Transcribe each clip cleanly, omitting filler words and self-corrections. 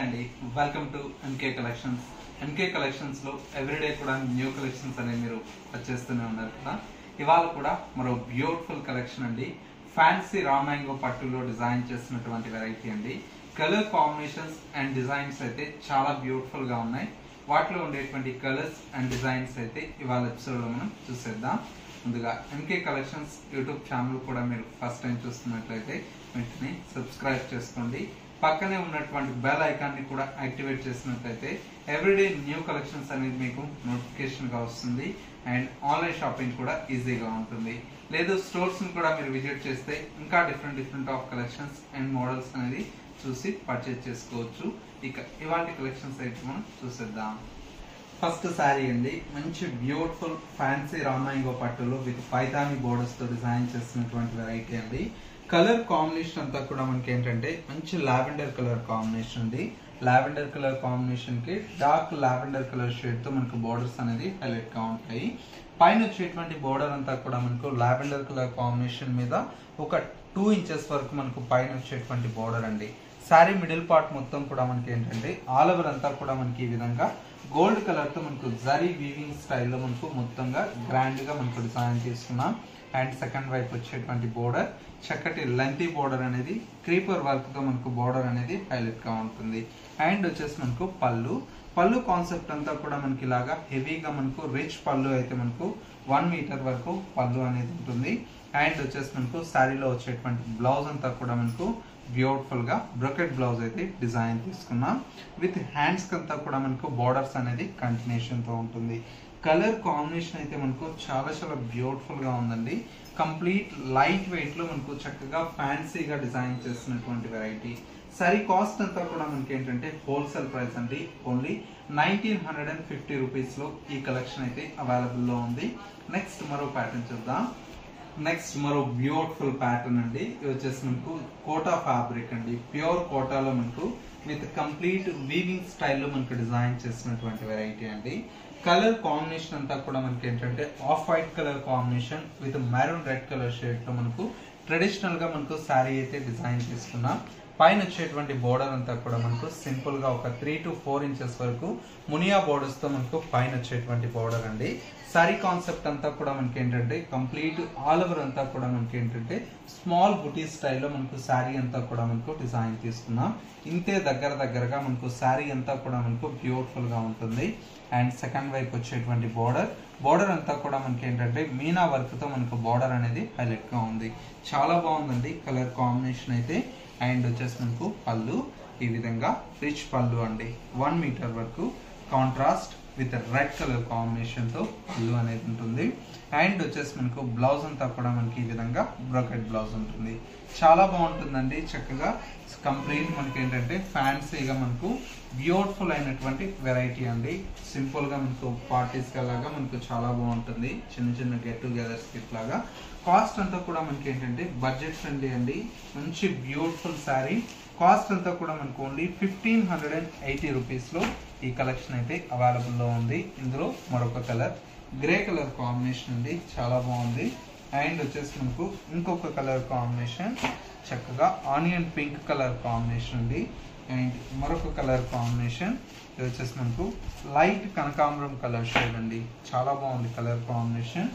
అండి welcome to MK collections. MK collections లో everyday కూడా న్యూ కలెక్షన్స్ అనేవి మీరు వచ్చేస్తూనే ఉన్నారు కదా. ఇవాళ కూడా మరో బ్యూటిఫుల్ కలెక్షన్ అండి. ఫ్యాన్సీ రా మ్యాంగో పట్టులో డిజైన్ చేసినటువంటి వెరైటీ అండి. కలర్ కాంబినేషన్స్ అండ్ డిజైన్స్ అయితే చాలా బ్యూటిఫుల్ గా ఉన్నాయి. వాటిలో ఉండేటువంటి కలర్స్ అండ్ డిజైన్స్ అయితే ఇవాళ ఎపిసోడ్ లో మనం చూసేద్దాం. ముందుగా ఎంకే కలెక్షన్స్ యూట్యూబ్ ఛానల్ కూడా మీరు ఫస్ట్ టైం చూస్తున్నట్లయితే వెంటనే సబ్స్క్రైబ్ చేసుకోండి. పక్కనే ఉన్నటువంటి బెల్ ఐకాన్ ని కూడా యాక్టివేట్ చేసినట్లయితే ఎవ్రీడే న్యూ కలెక్షన్స్ అనేది మీకు నోటిఫికేషన్ గా వస్తుంది. అండ్ ఆన్లైన్ షాపింగ్ కూడా ఈజీగా ఉంటుంది. లేదు స్టోర్స్ ని కూడా మీరు విజిట్ చేస్తే ఇంకా different of collections and models అనేది చూసి పర్చేజ్ చేసుకోవచ్చు. ఇక ఇవాంటి కలెక్షన్స్ అయితే మనం చూసేద్దాం. ఫస్ట్ శారీ అండి, మంచి బ్యూటిఫుల్ ఫ్యాన్సీ రా మ్యాంగో పట్టులో విత్ పైతాని బోర్డర్స్ తో డిజైన్ చేసినటువంటి వెరైటీ అండి. కలర్ కాంబినేషన్ అంతా కూడా మనకి ఏంటంటే మంచి లావెండర్ కలర్ కాంబినేషన్ అండి. లావెండర్ కలర్ కాంబినేషన్ కి డార్క్ లావెండర్ కలర్ షేడ్ తో మనకు బోర్డర్స్ అనేది హైలైట్ గా ఉంటాయి. పైన వచ్చేటువంటి బోర్డర్ అంతా కూడా మనకు లావెండర్ కలర్ కాంబినేషన్ మీద ఒక 2 ఇంచెస్ వరకు మనకు పైన వచ్చేటువంటి బోర్డర్ అండి. శారీ మిడిల్ పార్ట్ మొత్తం కూడా మనకి ఏంటంటే ఆల్ ఓవర్ అంతా కూడా మనకి ఈ విధంగా గోల్డ్ కలర్ తో మనకు జరీ వీవింగ్ స్టైల్లో మనకు మొత్తంగా గ్రాండ్ గా మనకు డిజైన్ తీసుకున్నాం. అండ్ సెకండ్ వైపు వచ్చేటువంటి బోర్డర్ చక్కటి లెంతీ బోర్డర్ అనేది క్రీపర్ వర్క్ తో మనకు బోర్డర్ అనేది హైలైట్ గా ఉంటుంది. అండ్ వచ్చేసి మనకు పళ్ళు కాన్సెప్ట్ అంతా కూడా మనకి ఇలాగా హెవీగా మనకు రిచ్ పళ్ళు అయితే మనకు 1 మీటర్ వరకు పళ్ళు అనేది ఉంటుంది. అండ్ వచ్చేసి మనకు శారీలో వచ్చేటువంటి బ్లౌజ్ అంతా కూడా మనకు బ్యూటిఫుల్ గా బ్రొకెట్ బ్లౌజ్ అయితే డిజైన్ తీసుకున్నాం. విత్ హ్యాండ్స్ అంతా కూడా మనకు బోర్డర్స్ అనేది కంటిన్యూషన్ తో ఉంటుంది. కలర్ కాంబినేషన్ అయితే మనకు చాలా బ్యూటిఫుల్ గా ఉందండి. కంప్లీట్ లైట్ వెయిట్ లో మనకు చక్కగా ఫ్యాన్సీగా డిజైన్ చేసినటువంటి వెరైటీ. సరీ కాస్ట్ అంతా కూడా మనకి ఏంటంటే హోల్సేల్ ప్రైస్ అండి. ఓన్లీ 1950 రూపీస్ లో ఈ కలెక్షన్ అయితే అవైలబుల్ లో ఉంది. నెక్స్ట్ మరో ప్యాటర్న్ చూద్దాం. నెక్స్ట్ మరో బ్యూటిఫుల్ ప్యాటర్న్ అండి. ఇది వచ్చేసి మనకు కోటా ఫ్యాబ్రిక్ అండి. ప్యూర్ కోటాలో మనకు విత్ కంప్లీట్ వీవింగ్ స్టైల్లో మనకు డిజైన్ చేసినటువంటి వెరైటీ అండి. కలర్ కాంబినేషన్ అంతా కూడా మనకి ఏంటంటే off white colour combination with maroon red colour shade తో మనకు ట్రెడిషనల్ గా మనకు శారీ అయితే డిజైన్ చేసుకున్నాం. పైన వచ్చేటువంటి బోర్డర్ అంతా కూడా మనకు సింపుల్ గా ఒక 3 to 4 ఇంచెస్ వరకు మునియా బోర్డర్స్ తో మనకు పైన వచ్చేటువంటి బోర్డర్ అండి. సారీ కాన్సెప్ట్ అంతా కూడా మనకి ఏంటంటే కంప్లీట్ ఆల్ ఓవర్ అంతా కూడా మనకి ఏంటంటే స్మాల్ బుటీ స్టైల్లో మనకు శారీ అంతా కూడా మనకు డిజైన్ తీసుకున్నాం. ఇంతే దగ్గరగా మనకు శారీ అంతా కూడా మనకు బ్యూటిఫుల్ గా ఉంటుంది. అండ్ సెకండ్ వైపు వచ్చేటువంటి బోర్డర్ అంతా కూడా మనకి ఏంటంటే మీనా వర్క్ తో మనకు బోర్డర్ అనేది హైలైట్ గా ఉంది. చాలా బాగుందండి కలర్ కాంబినేషన్ అయితే. అండ్ వచ్చేసి మనకు పళ్ళు ఈ విధంగా రిచ్ పళ్ళు అండి. 1 మీటర్ వరకు contrast with red colour combination తో పళ్ళు అనేది ఉంటుంది. అండ్ వచ్చేసి మనకు బ్లౌజ్ అంతా కూడా మనకి ఈ విధంగా బ్రోకెట్ బ్లౌజ్ ఉంటుంది. చాలా బాగుంటుందండి. చక్కగా కంప్లీట్ మనకి ఏంటంటే ఫ్యాన్సీగా మనకు బ్యూటిఫుల్ అయినటువంటి వెరైటీ అండి. సింపుల్ గా మనకు పార్టీస్ లాగా మనకు చాలా బాగుంటుంది. చిన్న గెట్ టుగెదర్స్ లాగా. కాస్ట్ అంతా కూడా మనకి ఏంటంటే బడ్జెట్ ఫ్రెండ్లీ అండి. మంచి బ్యూటిఫుల్ శారీ. కాస్ట్ అంతా కూడా మనకు ఓన్లీ 1580 రూపీస్ లో ఈ కలెక్షన్ అయితే అవైలబుల్ లో ఉంది. ఇందులో మరొక కలర్ గ్రే కలర్ కాంబినేషన్ ఉంది, చాలా బాగుంది. అండ్ వచ్చేసి మనకు ఇంకొక కలర్ కాంబినేషన్ చక్కగా ఆనియన్ పింక్ కలర్ కాంబినేషన్ ఉంది. అండ్ మరొక కలర్ కాంబినేషన్ ఇది వచ్చేసి మనకు లైట్ కనకాంబరం కలర్ షేడ్ అండి. చాలా బాగుంది కలర్ కాంబినేషన్.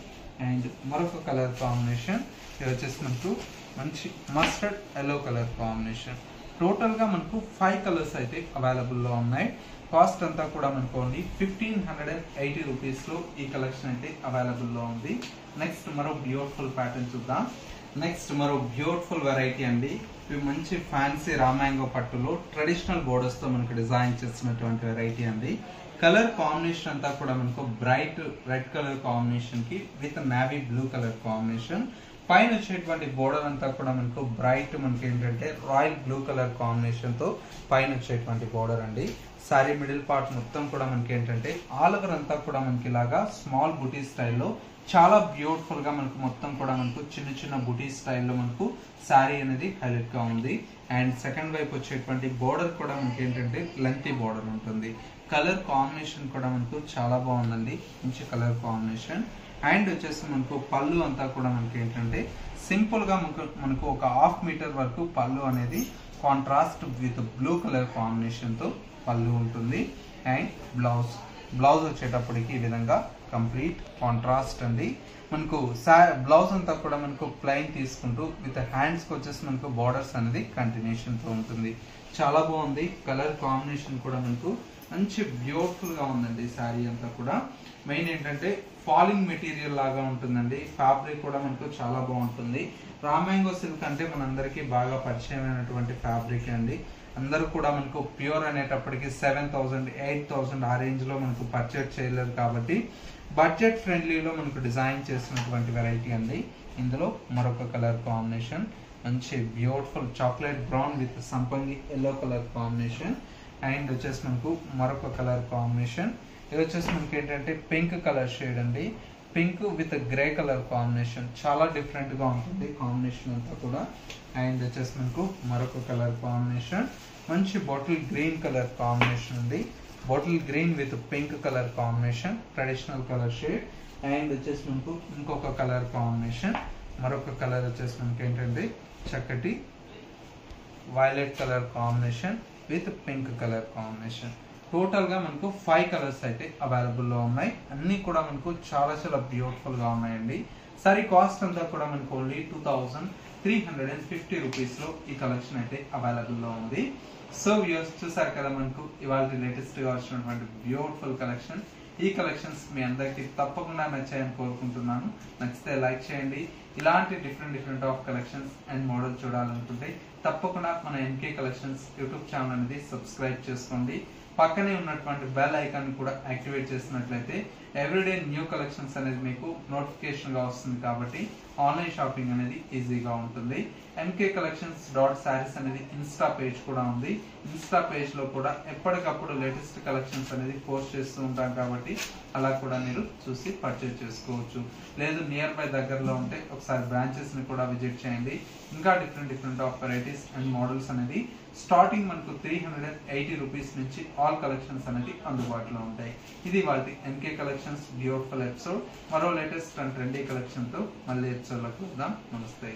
అండ్ మరొక కలర్ కాంబినేషన్ ఇది వచ్చేసి మనకు మంచి mustard yellow colour combination. Total గా మనకు 5 కలర్స్ అయితే అవైలబుల్ లో ఉన్నాయి. కాస్ట్ అంతా కూడా మనకు ఓన్లీ 1580 రూపీస్ లో ఈ కలెక్షన్ అయితే అవైలబుల్ లో ఉంది. నెక్స్ట్ మరో బ్యూటిఫుల్ ప్యాటర్న్ చూద్దాం. నెక్స్ట్ మరో బ్యూటిఫుల్ వెరైటీ అండి. ఇవి మంచి ఫ్యాన్సీ రా మ్యాంగో పట్టులో ట్రెడిషనల్ బోర్డర్స్ తో మనకు డిజైన్ చేసినటువంటి వెరైటీ అండి. కలర్ కాంబినేషన్ అంతా కూడా మనకు బ్రైట్ రెడ్ కలర్ కాంబినేషన్ కి with navy blue colour combination. పైన వచ్చేటువంటి బోర్డర్ అంతా కూడా మనకు బ్రైట్ మనకి ఏంటంటే రాయల్ బ్లూ కలర్ కాంబినేషన్ తో పైన వచ్చేటువంటి బోర్డర్ అండి. సారీ మిడిల్ పార్ట్ మొత్తం కూడా మనకి ఏంటంటే ఆల్ ఓవర్ అంతా కూడా మనకి ఇలాగా స్మాల్ బుటీ స్టైల్లో చాలా బ్యూటిఫుల్ గా మనకు మొత్తం కూడా మనకు చిన్న బుటీ స్టైల్లో మనకు శారీ అనేది హైలైట్ గా ఉంది. అండ్ సెకండ్ వైపు వచ్చేటువంటి బోర్డర్ కూడా మనకి ఏంటంటే లెంతీ బోర్డర్ ఉంటుంది. కలర్ కాంబినేషన్ కూడా మనకు చాలా బాగుందండి. మంచి కలర్ కాంబినేషన్. అండ్ వచ్చేసి మనకు పళ్ళు అంతా కూడా మనకి ఏంటంటే సింపుల్ గా మనకు ఒక 1/2 మీటర్ వరకు పళ్ళు అనేది contrast with blue colour combination తో పళ్ళు ఉంటుంది. అండ్ బ్లౌజ్ వచ్చేటప్పటికి ఈ విధంగా కంప్లీట్ కాంట్రాస్ట్ అండి. మనకు బ్లౌజ్ అంతా కూడా మనకు ప్లెయిన్ తీసుకుంటూ విత్ హ్యాండ్స్ కి వచ్చేసి మనకు బార్డర్స్ అనేది కంటిన్యూషన్ తో ఉంటుంది. చాలా బాగుంది. కలర్ కాంబినేషన్ కూడా మనకు మంచి బ్యూటిఫుల్ గా ఉందండి. శారీ అంతా కూడా మెయిన్ ఏంటంటే ఫాలింగ్ మెటీరియల్ లాగా ఉంటుందండి. ఫ్యాబ్రిక్ కూడా మనకు చాలా బాగుంటుంది. రా మ్యాంగో సిల్క్ అంటే మనందరికీ బాగా పరిచయమైనటువంటి ఫ్యాబ్రిక్ అండి. అందరూ కూడా మనకు ప్యూర్ అనేటప్పటికి 7,000 8,000 ఆ రేంజ్ లో మనకు పర్చేట్ చేయలేరు కాబట్టి బడ్జెట్ ఫ్రెండ్లీలో మనకు డిజైన్ చేసినటువంటి వెరైటీ అండి. ఇందులో మరొక కలర్ కాంబినేషన్ మంచి బ్యూటిఫుల్ చాక్లెట్ బ్రౌన్ విత్ సంపంగి ఎల్లో కలర్ కాంబినేషన్. అండ్ వచ్చేసి మనకు మరొక కలర్ కాంబినేషన్. ఇది వచ్చేసి మనకి ఏంటంటే పింక్ కలర్ షేడ్ అండి. Pink with grey colour combination చాలా డిఫరెంట్ గా ఉంటుంది కాంబినేషన్ అంతా కూడా. అండ్ వచ్చేసి మనకు మరొక కలర్ కాంబినేషన్ మంచి బాటిల్ గ్రీన్ కలర్ కాంబినేషన్ ఉంది. Bottle green with pink colour combination traditional colour shade. And వచ్చేసి మనకు ఇంకొక కలర్ కాంబినేషన్ మరొక కలర్ వచ్చేసి మనకి ఏంటంటే చక్కటి violet colour combination with pink colour combination. Total గా మనకు 5 కలర్స్ అయితే అవైలబుల్ లో ఉన్నాయి. అన్ని కూడా మనకు చాలా చాలా బ్యూటిఫుల్ గా ఉన్నాయండి. సారీ కాస్ట్ అంతా కూడా మనకు ఓన్లీ 2,350 రూపీస్ లో ఈ కలెక్షన్ అయితే అవైలబుల్ లో ఉంది. సో వ్యూయర్స్ చూసారు కదా మనకు ఇవాళ లేటెస్ట్ గా వచ్చినటువంటి బ్యూటిఫుల్ కలెక్షన్. ఈ కలెక్షన్స్ మీ అందరికి తప్పకుండా నచ్చాయని కోరుకుంటున్నాను. నచ్చితే లైక్ చేయండి. ఇలాంటి different of collections and model చూడాలనుకుంటే తప్పకుండా మన ఎన్కే కలెక్షన్స్ యూట్యూబ్ ఛానల్ అనేది సబ్స్క్రైబ్ చేసుకోండి. పక్కనే ఉన్నటువంటి బెల్ ఐకాన్ కూడా యాక్టివేట్ చేసినట్లయితే ఎవ్రీడే న్యూ కలెక్షన్స్ అనేది మీకు నోటిఫికేషన్ గా వస్తుంది కాబట్టి ఆన్లైన్ షాపింగ్ అనేది ఈజీగా ఉంటుంది. ఎంకే కలెక్షన్స్ .sarees అనేది ఇన్స్టా పేజ్ కూడా ఉంది. ఇన్స్టా పేజ్ లో కూడా ఎప్పటికప్పుడు లేటెస్ట్ కలెక్షన్స్ అనేది పోస్ట్ చేస్తూ ఉంటాం కాబట్టి అలా కూడా మీరు చూసి పర్చేజ్ చేసుకోవచ్చు. లేదు నియర్ బై దగ్గరలో ఉంటే ఒకసారి బ్రాంచెస్ ని కూడా విజిట్ చేయండి. ఇంకా different of varieties and models అనేది స్టార్టింగ్ మనకు 380 రూపీస్ నుంచి ఆల్ కలెక్షన్స్ అనేది అందుబాటులో ఉంటాయి. ఇది వాటి ఎన్కే కలెక్షన్స్ బ్యూటిఫుల్ ఎపిసోడ్. మరో లేటెస్ట్ అండ్ ట్రెండీ కలెక్షన్ తో మళ్ళీ ఎపిసోడ్ లోకి వద్దాం. నమస్తే.